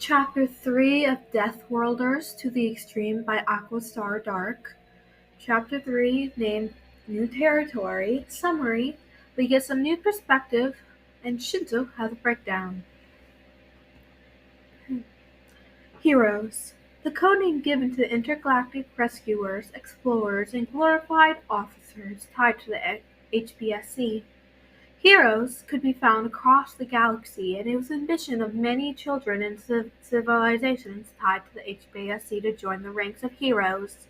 Chapter 3 of Deathworlders to the Extreme by Aquastar Dark. Chapter 3, named New Territory. Summary: we get some new perspective, and Shinzo has a breakdown. Heroes. The code name given to intergalactic rescuers, explorers, and glorified officers tied to the HBSC. Heroes could be found across the galaxy, and it was the ambition of many children and civilizations tied to the HBSC to join the ranks of heroes.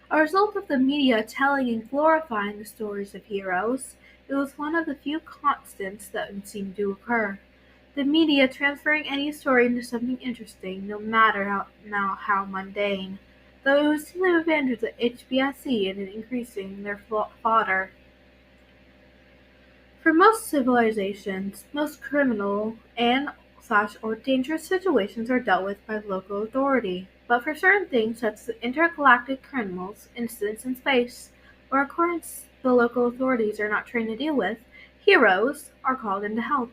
A result of the media telling and glorifying the stories of heroes, it was one of the few constants that seemed to occur. The media transferring any story into something interesting, no matter how mundane, though it was to the advantage of the HBSC in increasing their fodder. For most civilizations, most criminal and/or dangerous situations are dealt with by local authority. But for certain things, such as intergalactic criminals, incidents in space, or occurrences the local authorities are not trained to deal with, heroes are called in to help.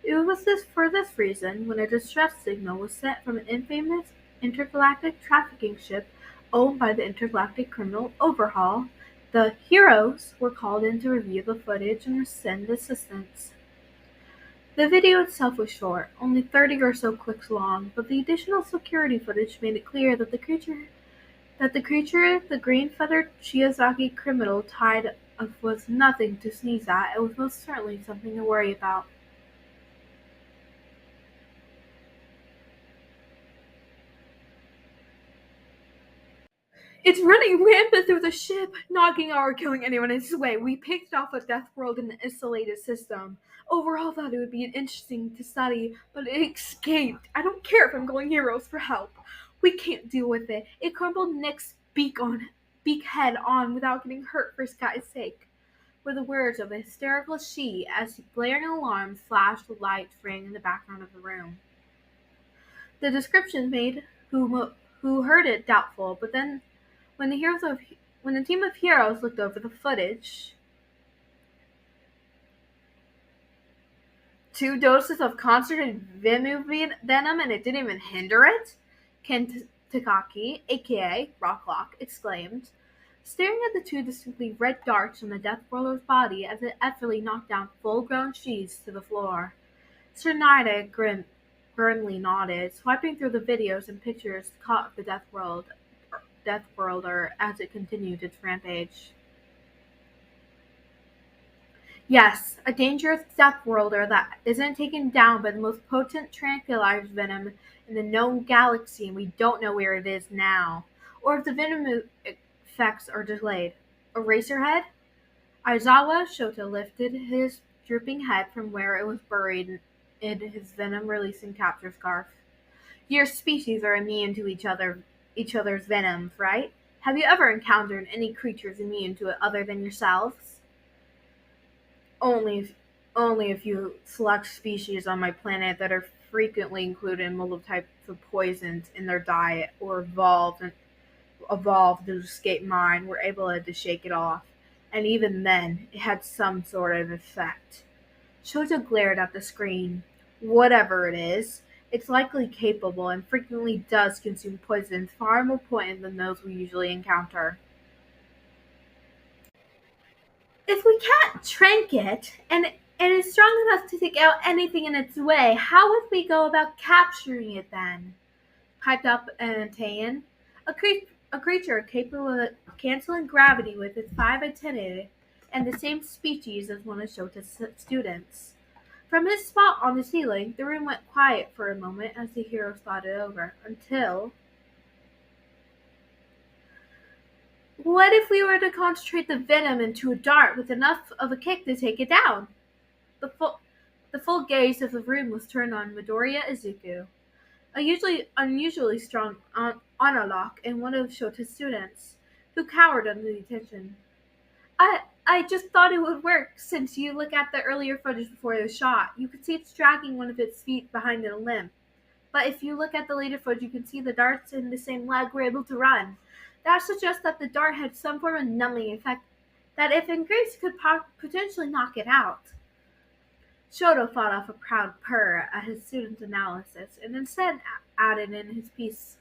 It was for this reason, when a distress signal was sent from an infamous intergalactic trafficking ship owned by the Intergalactic Criminal Overhaul, the "heroes" were called in to review the footage and send assistance. The video itself was short, only 30 or so clicks long, but the additional security footage made it clear that the creature the green-feathered Shiozaki criminal tied up was nothing to sneeze at. It was most certainly something to worry about. It's running rampant through the ship, knocking out or killing anyone in its way. We picked off a death world in an insulated system. Overall, thought it would be interesting to study, but it escaped. I don't care if I'm calling heroes for help. We can't deal with it. It crumbled Nick's beak head on without getting hurt for Sky's sake, were the words of a hysterical she as blaring alarms flashed lights rang in the background of the room. The description made who heard it doubtful, but then when the team of heroes looked over the footage, 2 doses of concentrated venom and it didn't even hinder it? Ken Takaki, aka Rocklock, exclaimed, staring at the 2 distinctly red darts on the Deathworlder's body as it effortlessly knocked down full-grown Shees to the floor. Sir Nida grimly nodded, swiping through the videos and pictures caught of the Deathworlder as it continued its rampage. Yes, a dangerous Deathworlder that isn't taken down by the most potent tranquilizer venom in the known galaxy, and we don't know where it is now, or if the venom effects are delayed. Eraserhead? Aizawa Shota lifted his drooping head from where it was buried in his venom-releasing capture scarf. Your species are immune to each other's venoms, right? Have you ever encountered any creatures immune to it other than yourselves? Only a few select species on my planet that are frequently included in multiple types of poisons in their diet or evolved to escape mine were able to shake it off, and even then it had some sort of effect. Shota glared at the screen. Whatever it is, it's likely capable and frequently does consume poisons far more potent than those we usually encounter. If we can't trank it, and it is strong enough to take out anything in its way, how would we go about capturing it then? Piped up Antaean. A creature capable of canceling gravity with its 5 antennae, and the same species as one of Shota's students. From his spot on the ceiling, the room went quiet for a moment as the heroes thought it over, until... What if we were to concentrate the venom into a dart with enough of a kick to take it down? The full gaze of the room was turned on Midoriya Izuku, a unusually strong Analog and one of Shota's students, who cowered under the attention. I just thought it would work. Since you look at the earlier footage before the shot, you could see it's dragging one of its feet behind a limb. But if you look at the later footage, you can see the darts in the same leg were able to run. That suggests that the dart had some form of numbing effect that, if increased, could potentially knock it out. Shoto fought off a proud purr at his student's analysis and instead added in his piece.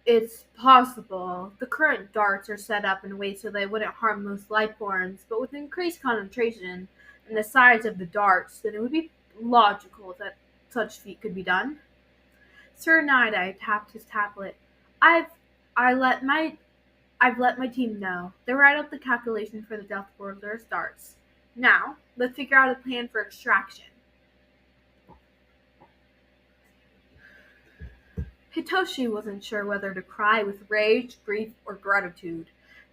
It's possible. The current darts are set up in a way so they wouldn't harm most life forms, but with increased concentration and the size of the darts, then it would be logical that such feat could be done. Sir Nidai tapped his tablet. I've I let my I've let my team know. They write up the calculation for the deathworlder darts. Now, let's figure out a plan for extraction. Hitoshi wasn't sure whether to cry with rage, grief, or gratitude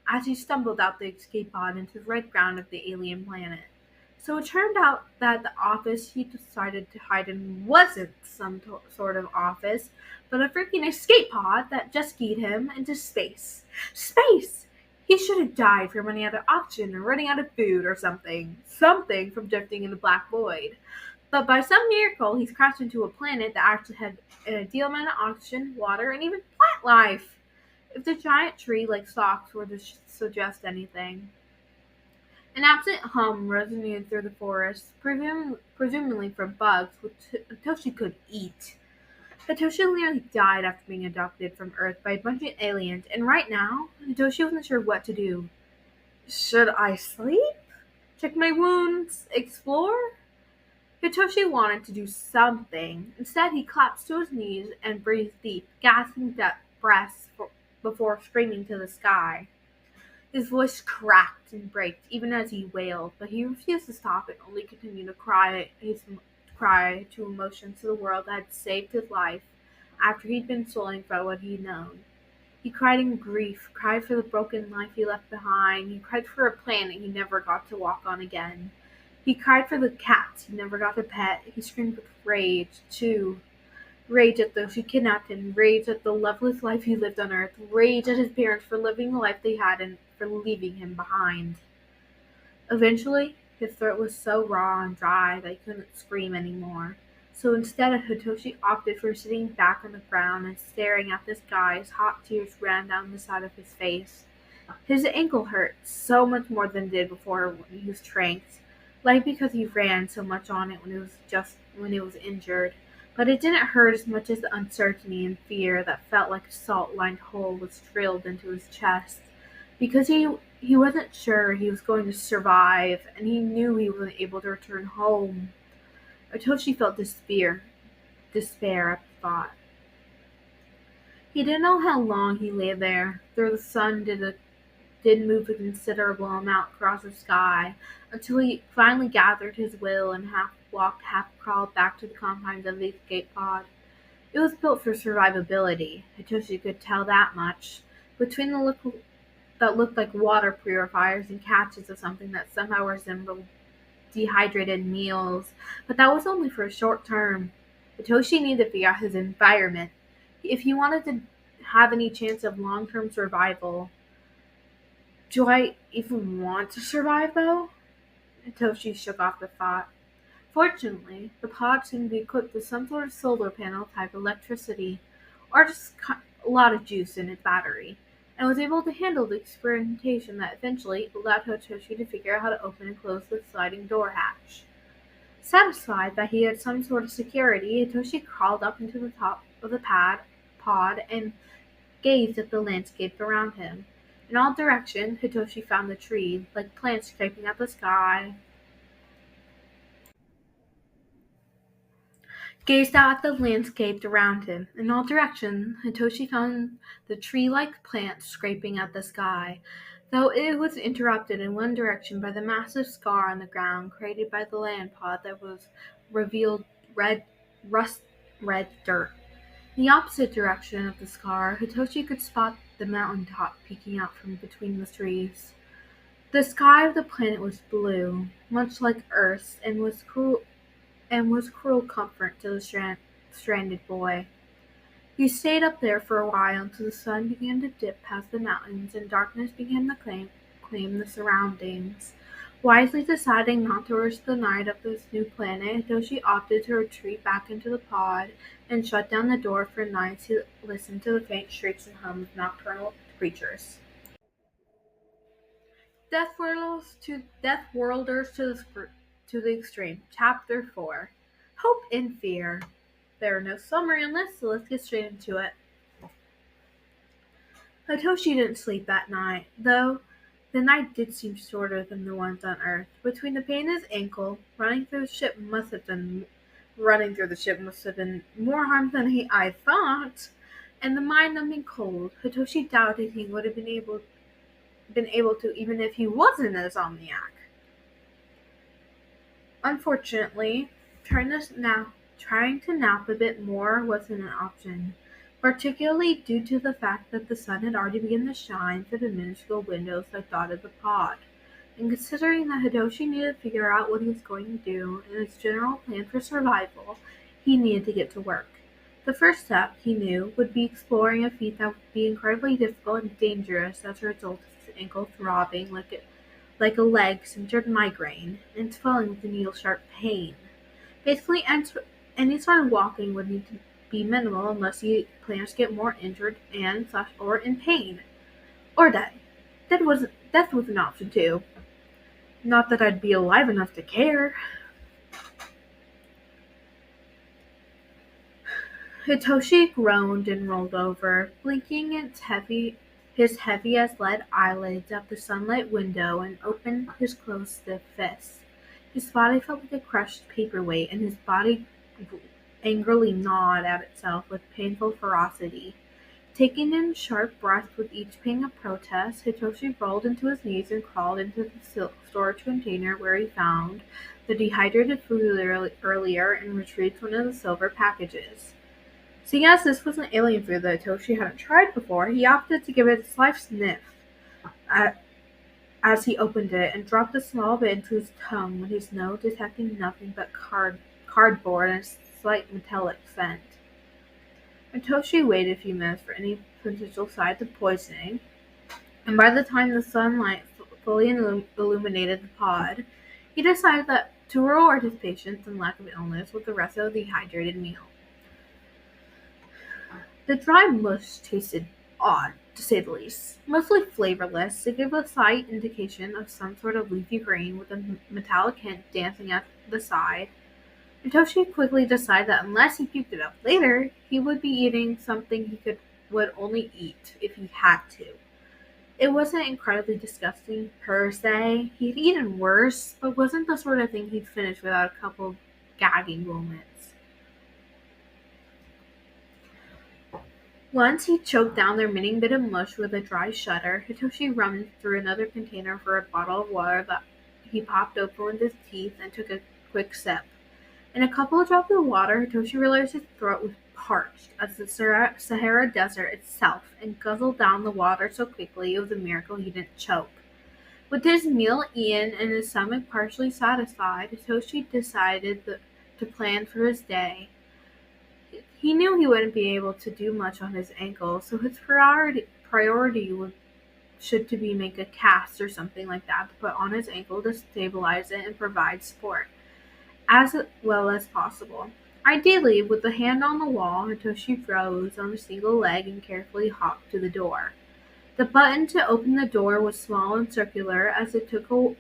as he stumbled out the escape pod into the red ground of the alien planet. So it turned out that the office he decided to hide in wasn't some sort of office, but a freaking escape pod that just skied him into space. Space! He should have died from running out of oxygen or running out of food or something. Something from drifting in the black void. But by some miracle, he's crashed into a planet that actually had an ideal amount of oxygen, water, and even plant life. If the giant tree like stalks were to suggest anything. An absent hum resonated through the forest, presumably from bugs, which Hitoshi could eat. Hitoshi nearly died after being abducted from Earth by a bunch of aliens, and right now, Hitoshi wasn't sure what to do. Should I sleep? Check my wounds? Explore? Hitoshi wanted to do something. Instead, he collapsed to his knees and breathed deep, gasping breaths before screaming to the sky. His voice cracked and braked even as he wailed, but he refused to stop and only continued to cry to emotions to the world that had saved his life after he'd been stolen from what he'd known. He cried in grief, cried for the broken life he left behind, he cried for a planet he never got to walk on again. He cried for the cats he never got to pet. He screamed with rage, too. Rage at those who kidnapped him, rage at the loveless life he lived on Earth, rage at his parents for living the life they had and for leaving him behind. Eventually, his throat was so raw and dry that he couldn't scream anymore. So instead, Hitoshi opted for sitting back on the ground and staring at the sky as hot tears ran down the side of his face. His ankle hurt so much more than it did before when he was tranked, likely because he ran so much on it when it was injured. But it didn't hurt as much as the uncertainty and fear that felt like a salt-lined hole was drilled into his chest. Because he wasn't sure he was going to survive, and he knew he wasn't able to return home. Otoshi felt despair at the thought. He didn't know how long he lay there, though the sun did move a considerable amount across the sky, until he finally gathered his will and half walked, half crawled back to the confines of the escape pod. It was built for survivability, Hitoshi could tell that much. Between the look that looked like water purifiers and catches of something that somehow resembled dehydrated meals, but that was only for a short term. Hitoshi needed to figure out his environment if he wanted to have any chance of long-term survival. Do I even want to survive, though? Hitoshi shook off the thought. Fortunately, the pod seemed to be equipped with some sort of solar panel type electricity, or just a lot of juice in its battery, and was able to handle the experimentation that eventually allowed Hitoshi to figure out how to open and close the sliding door hatch. Satisfied that he had some sort of security, Hitoshi crawled up into the top of the pod and gazed at the landscape around him. In all directions, Hitoshi found the tree, like plants scraping at the sky, gazed out at the landscape around him. In all directions, Hitoshi found the tree-like plants scraping at the sky, though it was interrupted in one direction by the massive scar on the ground created by the land pod that was revealed rust red dirt. In the opposite direction of the scar, Hitoshi could spot the mountain top peeking out from between the trees. The sky of the planet was blue, much like Earth's, and was cruel comfort to the stranded boy. He stayed up there for a while until the sun began to dip past the mountains and darkness began to claim the surroundings. Wisely deciding not to risk the night of this new planet, Hitoshi opted to retreat back into the pod and shut down the door for night to listen to the faint shrieks and hum of nocturnal creatures. Deathworlders to to the extreme. Chapter 4. Hope and Fear. There are no summary on this, so let's get straight into it. Hitoshi didn't sleep that night, though the night did seem shorter than the ones on Earth. Between the pain in his ankle, running through the ship must have been more harm than I thought, and the mind-numbing cold. Hitoshi doubted he would have been able to even if he wasn't a insomniac. Unfortunately, trying to nap a bit more wasn't an option, particularly due to the fact that the sun had already begun to shine through the minuscule windows that dotted the pod. And considering that Hidoshi needed to figure out what he was going to do and his general plan for survival, he needed to get to work. The first step, he knew, would be exploring a feat that would be incredibly difficult and dangerous as a result of his ankle throbbing like a leg-centered migraine, and swelling with a needle-sharp pain. Basically, any sort of walking would need to be minimal unless he plans to get more injured or in pain. Or die. Death was an option too. Not that I'd be alive enough to care. Hitoshi groaned and rolled over, blinking his heavy as lead eyelids at the sunlit window and opened his closed stiff fists. His body felt like a crushed paperweight, and his body angrily gnawed at itself with painful ferocity. Taking in sharp breaths with each pang of protest, Hitoshi rolled into his knees and crawled into the storage container where he found the dehydrated food earlier and retrieved one of the silver packages. Seeing as this was an alien food that Hitoshi hadn't tried before, he opted to give it a slight sniff as he opened it and dropped a small bit into his tongue with his nose detecting nothing but cardboard and a slight metallic scent. Hitoshi waited a few minutes for any potential signs of poisoning, and by the time the sunlight fully illuminated the pod, he decided to reward his patience and lack of illness with the rest of the dehydrated meal. The dry mush tasted odd, to say the least. Mostly flavorless, it gave a slight indication of some sort of leafy green with a metallic hint dancing at the side. Hitoshi quickly decided that unless he puked it up later, he would be eating something would only eat if he had to. It wasn't incredibly disgusting per se. He'd eaten worse, but wasn't the sort of thing he'd finish without a couple gagging moments. Once he choked down the remaining bit of mush with a dry shudder, Hitoshi rummaged through another container for a bottle of water that he popped open with his teeth and took a quick sip. In a couple of drops of water, Hitoshi realized his throat was parched as the Sahara Desert itself, and guzzled down the water so quickly it was a miracle he didn't choke. With his meal eaten and his stomach partially satisfied, Hitoshi decided to plan for his day. He knew he wouldn't be able to do much on his ankle, so his priority should be make a cast or something like that to put on his ankle to stabilize it and provide support as well as possible. Ideally, with the hand on the wall, Hitoshi rose on a single leg and carefully hopped to the door. The button to open the door was small and circular, as it took a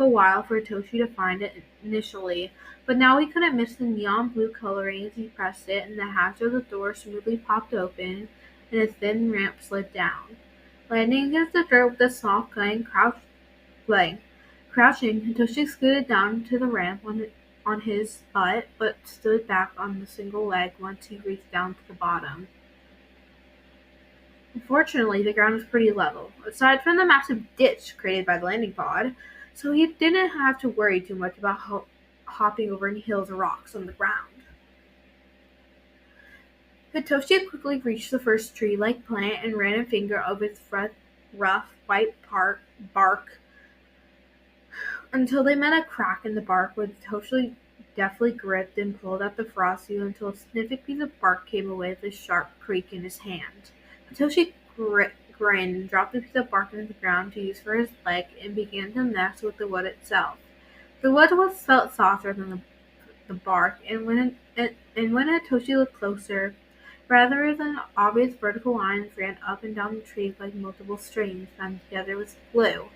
while for Hitoshi to find it initially, but now he couldn't miss the neon blue coloring as he pressed it, and the hatch of the door smoothly popped open, and a thin ramp slid down. Landing against the dirt with a soft clang, crouching, Hitoshi scooted down to the ramp on his butt, but stood back on the single leg once he reached down to the bottom. Unfortunately, the ground was pretty level, aside from the massive ditch created by the landing pod, so he didn't have to worry too much about hopping over any hills or rocks on the ground. Hitoshi quickly reached the first tree-like plant and ran a finger over its rough, white bark until they met a crack in the bark where Hitoshi deftly gripped and pulled at the frosty until a significant piece of bark came away with a sharp creak in his hand. Hitoshi grinned and dropped the piece of bark into the ground to use for his leg and began to mess with the wood itself. The wood felt softer than the bark, and when Hitoshi looked closer, rather than obvious vertical lines ran up and down the tree like multiple strings bound together with glue.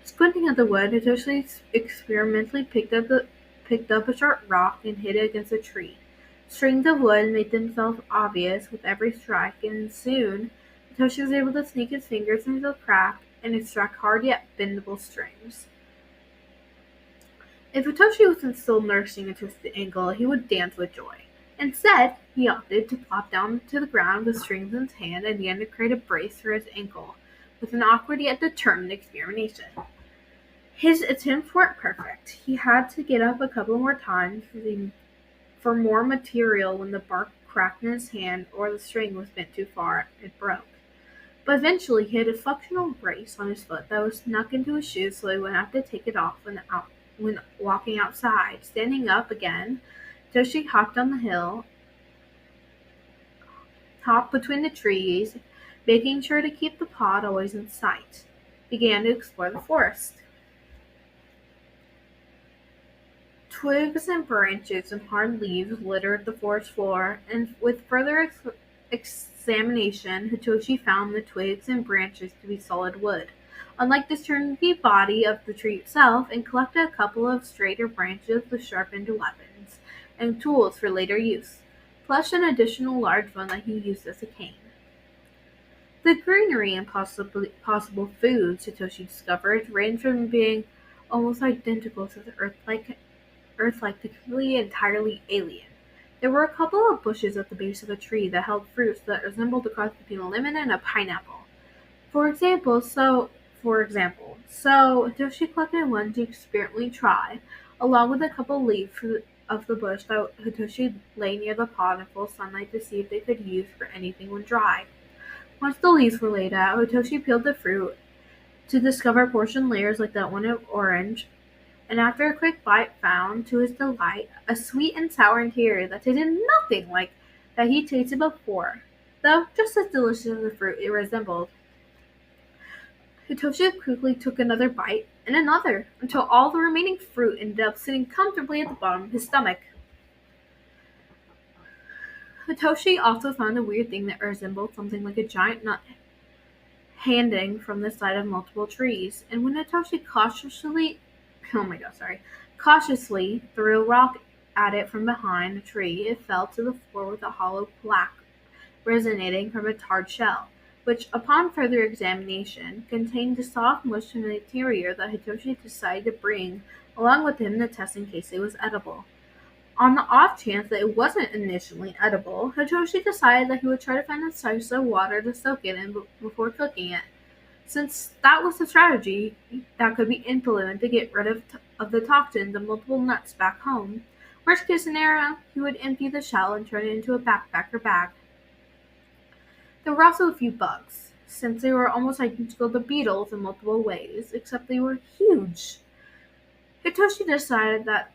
Squinting at the wood, Hitoshi experimentally picked up picked up a short rock and hit it against a tree. Strings of wood made themselves obvious with every strike, and soon Hitoshi was able to sneak his fingers into the crack and extract hard yet bendable strings. If Hitoshi wasn't still nursing a twisted ankle, he would dance with joy. Instead, he opted to plop down to the ground with strings in his hand and began to create a brace for his ankle, with an awkward yet determined experimentation. His attempts weren't perfect. He had to get up a couple more times for more material when the bark cracked in his hand or the string was bent too far and it broke. But eventually he had a functional brace on his foot that was snuck into his shoes so he wouldn't have to take it off when walking outside. Standing up again, Toshi hopped on the hill, hopped between the trees, making sure to keep the pod always in sight. Began to explore the forest. Twigs and branches and hard leaves littered the forest floor, and with further examination, Hitoshi found the twigs and branches to be solid wood, unlike the stringy body of the tree itself, and collected a couple of straighter branches with sharpened weapons and tools for later use, plus an additional large one that he used as a cane. The greenery and possible foods Hitoshi discovered ranged from being almost identical to the Earth-like to completely entirely alien. There were a couple of bushes at the base of a tree that held fruits that resembled a cross between a lemon and a pineapple. So Hitoshi collected one to experimentally try, along with a couple leaves of the bush that Hitoshi lay near the pod in full sunlight to see if they could use for anything when dry. Once the leaves were laid out, Hitoshi peeled the fruit to discover portion layers like that one of orange, and after a quick bite found, to his delight, a sweet and sour interior that tasted nothing like that he tasted before, though just as delicious as the fruit it resembled. Hitoshi quickly took another bite, and another, until all the remaining fruit ended up sitting comfortably at the bottom of his stomach. Hitoshi also found a weird thing that resembled something like a giant nut hanging from the side of multiple trees, and when Hitoshi cautiously threw a rock at it from behind a tree, it fell to the floor with a hollow plaque resonating from its hard shell, which, upon further examination, contained the soft mush material that Hitoshi decided to bring along with him to test in case it was edible. On the off chance that it wasn't initially edible, Hitoshi decided that he would try to find a source of water to soak it in before cooking it. Since that was the strategy that could be implemented to get rid of the toxins and multiple nuts back home, worst case scenario, he would empty the shell and turn it into a backpacker bag. There were also a few bugs, since they were almost identical to beetles in multiple ways, except they were huge. Hitoshi decided that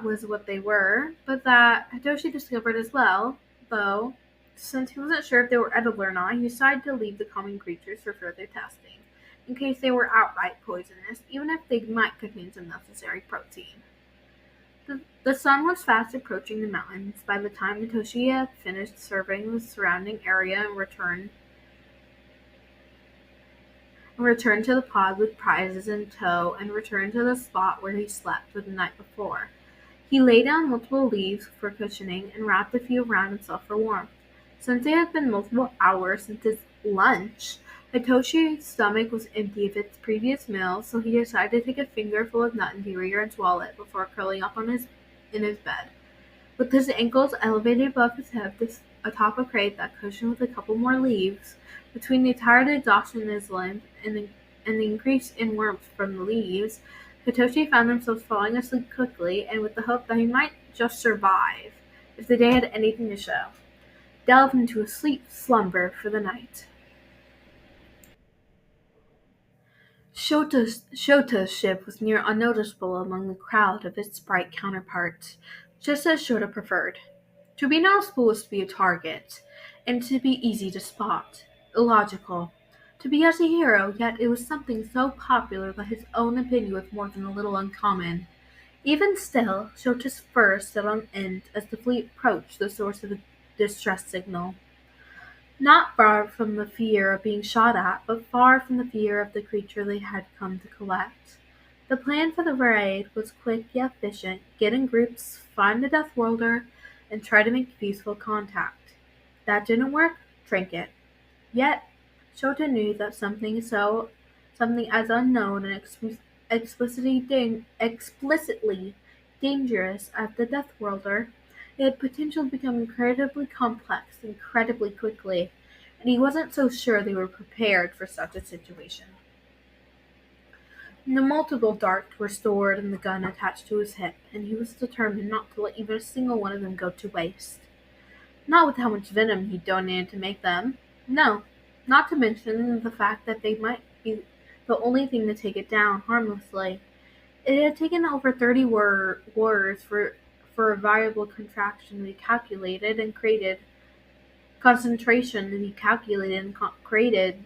was what they were, but that Hitoshi discovered as well, though, since he wasn't sure if they were edible or not, he decided to leave the common creatures for further testing, in case they were outright poisonous, even if they might contain some necessary protein. The sun was fast approaching the mountains by the time Hitoshi had finished surveying the surrounding area and returned to the pod with prizes in tow and returned to the spot where he slept the night before. He lay down multiple leaves for cushioning and wrapped a few around himself for warmth. Since it had been multiple hours since his lunch, Hitoshi's stomach was empty of its previous meal, so he decided to take a fingerful of nut interior and swallow it before curling up in his bed. With his ankles elevated above his hips atop a crate that cushioned with a couple more leaves, between the tired exhaustion in his limbs and the increase in warmth from the leaves, Hitoshi found himself falling asleep quickly and with the hope that he might just survive, if the day had anything to show, delve into a sleep slumber for the night. Shota's ship was near unnoticeable among the crowd of its bright counterparts, just as Shota preferred. To be noticeable was to be a target, and to be easy to spot. Illogical. To be as a hero, yet it was something so popular that his own opinion was more than a little uncommon. Even still, Shota's fur stood on end as the fleet approached the source of the distress signal. Not far from the fear of being shot at, but far from the fear of the creature they had come to collect. The plan for the raid was quick yet efficient: get in groups, find the deathworlder, and try to make peaceful contact. That didn't work? Trinket. Yet, Shota knew that something as unknown and explicitly dangerous as the deathworlder, it had potential to become incredibly complex incredibly quickly, and he wasn't so sure they were prepared for such a situation. The multiple darts were stored in the gun attached to his hip, and he was determined not to let even a single one of them go to waste. Not with how much venom he'd donated to make them. No, not to mention the fact that they might be the only thing to take it down harmlessly. It had taken over 30 wars for a viable contraction to be calculated and created, concentration to be calculated and created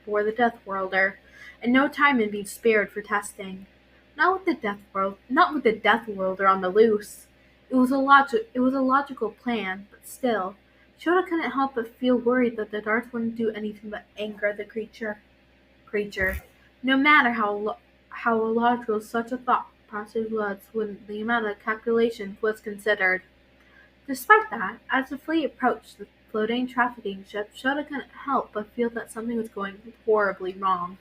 for the Death Worlder, and no time had been spared for testing. Not with the Death Worlder on the loose. It was a logical plan, but still, Shota couldn't help but feel worried that the darts wouldn't do anything but anger the creature. No matter how illogical such a thought process was when the amount of calculation was considered. Despite that, as the fleet approached the floating trafficking ship, Shota couldn't help but feel that something was going horribly wrong.